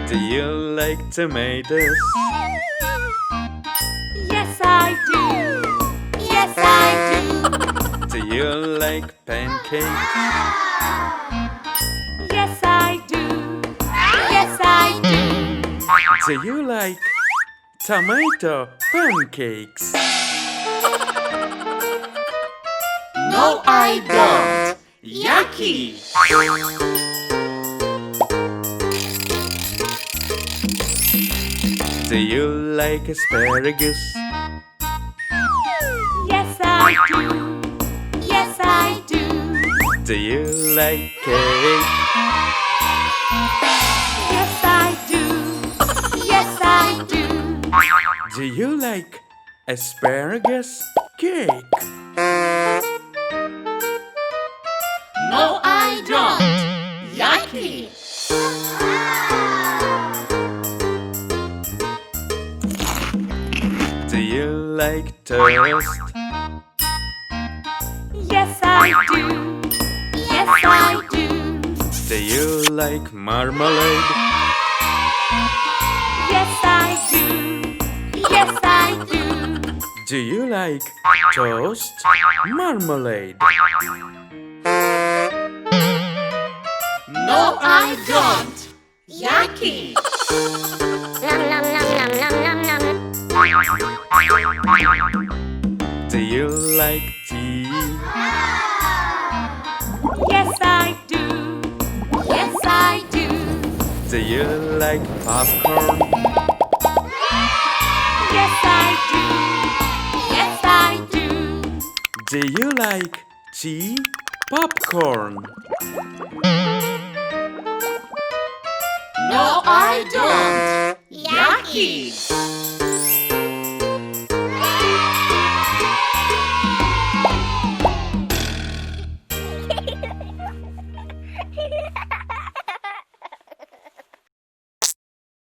Do you like tomatoes? Yes, I do. Yes, I do. Do you like pancakes? Yes, I do. Yes, I do. Do you like tomato pancakes? No, I don't. Yucky. Do you like asparagus? Yes, I do. Yes, I do. Do you like cake? Yes, I do. Yes, I do. Do you like asparagus cake? No, I don't. Yucky. Do you like toast? Yes, I do. Yes, I do. Do you like marmalade? Yes, I do. Yes, I do. Do you like toast marmalade? No, I don't. Yucky. Do you like tea? Yes, I do. Yes, I do. Do you like popcorn? Yes, I do. Yes, I do. Do you like tea popcorn? No, I don't. Yucky.